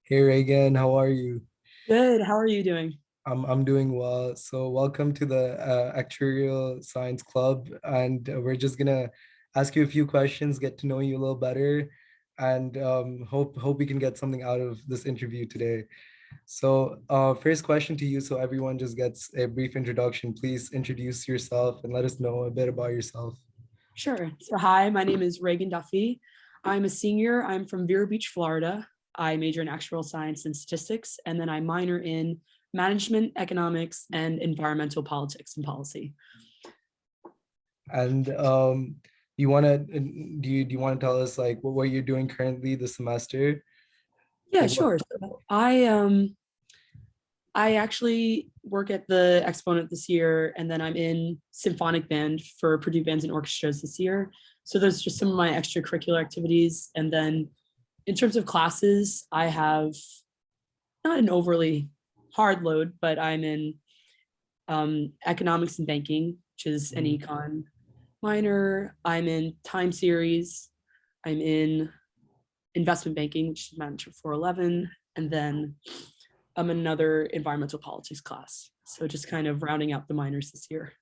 Hey Regan, how are you? Good. How are you doing? I'm doing well. So welcome to the Actuarial Science Club, and we're just gonna ask you a few questions, get to know you a little better, and hope we can get something out of this interview today. So first question to you, so everyone just gets a brief introduction. Please introduce yourself and let us know a bit about yourself. Sure. So, hi, my name is Regan Duffy. I'm a senior. I'm from Vero Beach, Florida. I major in actuarial science and statistics, and then I minor in management, economics, and environmental politics and policy. And you wanna do you want to tell us like what you're doing currently this semester? Yeah, Like what? sure. So I actually work at the Exponent this year, and then I'm in symphonic band for Purdue bands and orchestras this year. So those are just some of my extracurricular activities. And then in terms of classes, I have not an overly hard load, but I'm in economics and banking, which is an Mhm. econ minor. I'm in time series. I'm in investment banking, which is manager 411. And then I'm in another environmental politics class. So just kind of rounding out the minors this year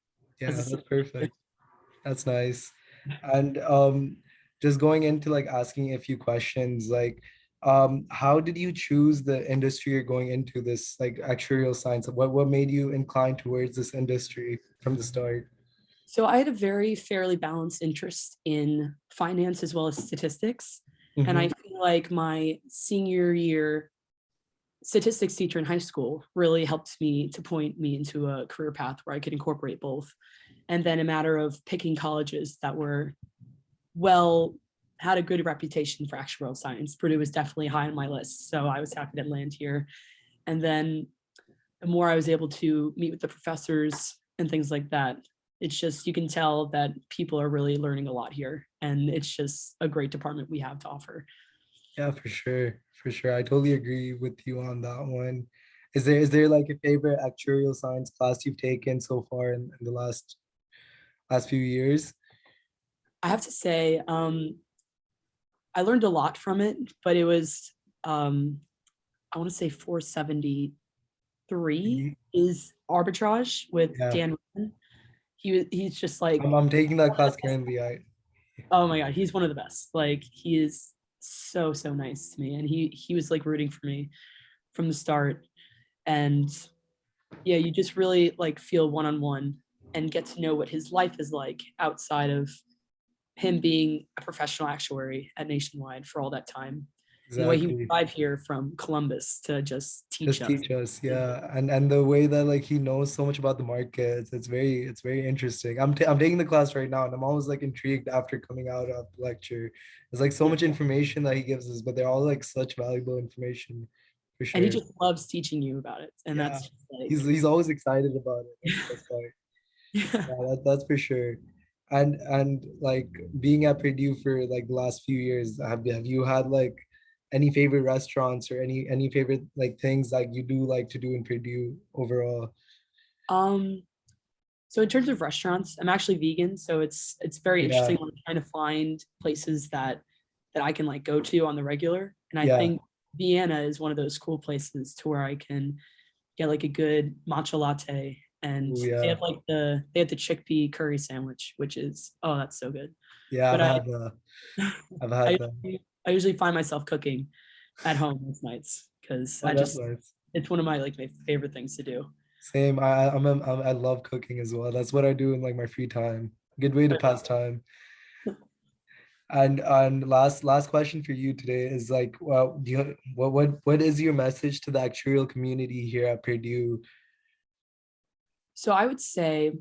as Yeah, a that's senior. perfect. That's nice. And just going into like asking a few questions, like how did you choose the industry you're going into this like actuarial science? What made you inclined towards this industry from the start? So I had a very fairly balanced interest in finance as well as statistics. And I Hmm. feel like my senior year statistics teacher in high school really helped me to point me into a career path where I could incorporate both. And then a matter of picking colleges that were well, had a good reputation for actuarial science. Purdue was definitely high on my list. So I was happy to land here. And then the more I was able to meet with the professors and things like that, it's just you can tell that people are really learning a lot here. And it's just a great department we have to offer. Yeah, for sure. For sure. I totally agree with you on that one. Is there like a favorite actuarial science class you've taken so far in the last few years? I have to say, I learned a lot from it, but it was I want to say 473 is arbitrage with Yeah. Dan Rubin. He's just like, I'm taking that class currently. I oh my god, he's one of the best. Like he is so nice to me, and he was like rooting for me from the start. And yeah, you just really like feel one on one and get to know what his life is like outside of him being a professional actuary at Nationwide for all that time. And the way he would exactly. drive here from Columbus to just teach Just us. teach us, yeah. And the way that like he knows so much about the markets, it's very interesting. I'm taking the class right now and I'm always like intrigued after coming out of the lecture. There's like so Yeah. much information that he gives us, but they're all like such valuable information for And he sure. just loves teaching you about it. And Yeah. that's just like, He's always excited about it. That's the best part. yeah. Yeah, that's for sure. And like being at Purdue for like the last few years, have you had like any favorite restaurants or any favorite like things like you do like to do in Purdue overall? Um, So in terms of restaurants, I'm actually vegan, so it's very Yeah, interesting when I'm trying to find places that I can like go to on the regular. And I yeah, think Vienna is one of those cool places to where I can get like a good matcha latte, and oh they yeah, have like they have the chickpea curry sandwich, which is oh that's so good. yeah. But I've I had that. I usually find myself cooking at home most nights because Oh, I that's just nice. it's one of my favorite things to do. Same. I love cooking as well. That's what I do in like my free time. Good way to pass time. And last question for you today is like, well, what is your message to the actuarial community here at Purdue? So I would say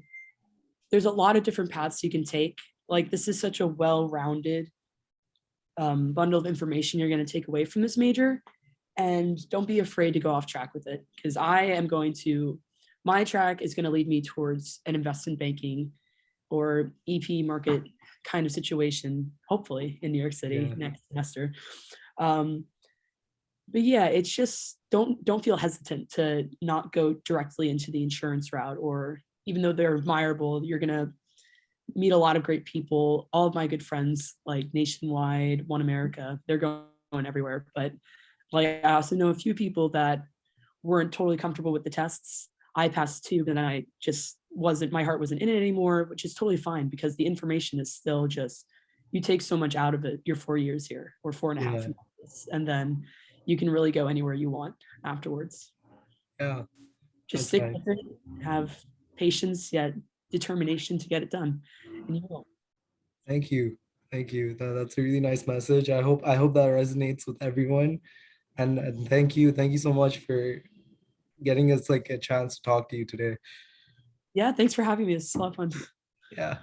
there's a lot of different paths you can take. Like this is such a well-rounded bundle of information you're going to take away from this major, and don't be afraid to go off track with it because I am going to my track is going to lead me towards an investment banking or EP market kind of situation, hopefully in New York City Yeah, next semester. Um, but yeah, it's just don't feel hesitant to not go directly into the insurance route, or even though they're admirable, you're gonna meet a lot of great people. All of my good friends, like Nationwide, One America, they're going everywhere. But Like I also know a few people that weren't totally comfortable with the tests. I passed too, but I just wasn't, my heart wasn't in it anymore, which is totally fine because the information is still just, you take so much out of it your 4 years here or four and a half Yeah, years, and then you can really go anywhere you want afterwards. yeah, Just that's stick nice. with it, have patience yet determination to get it done, and you will. Thank you. Thank you. That's a really nice message. I hope that resonates with everyone. And thank you so much for getting us like a chance to talk to you today. Yeah, thanks for having me. It's a lot of fun. Yeah.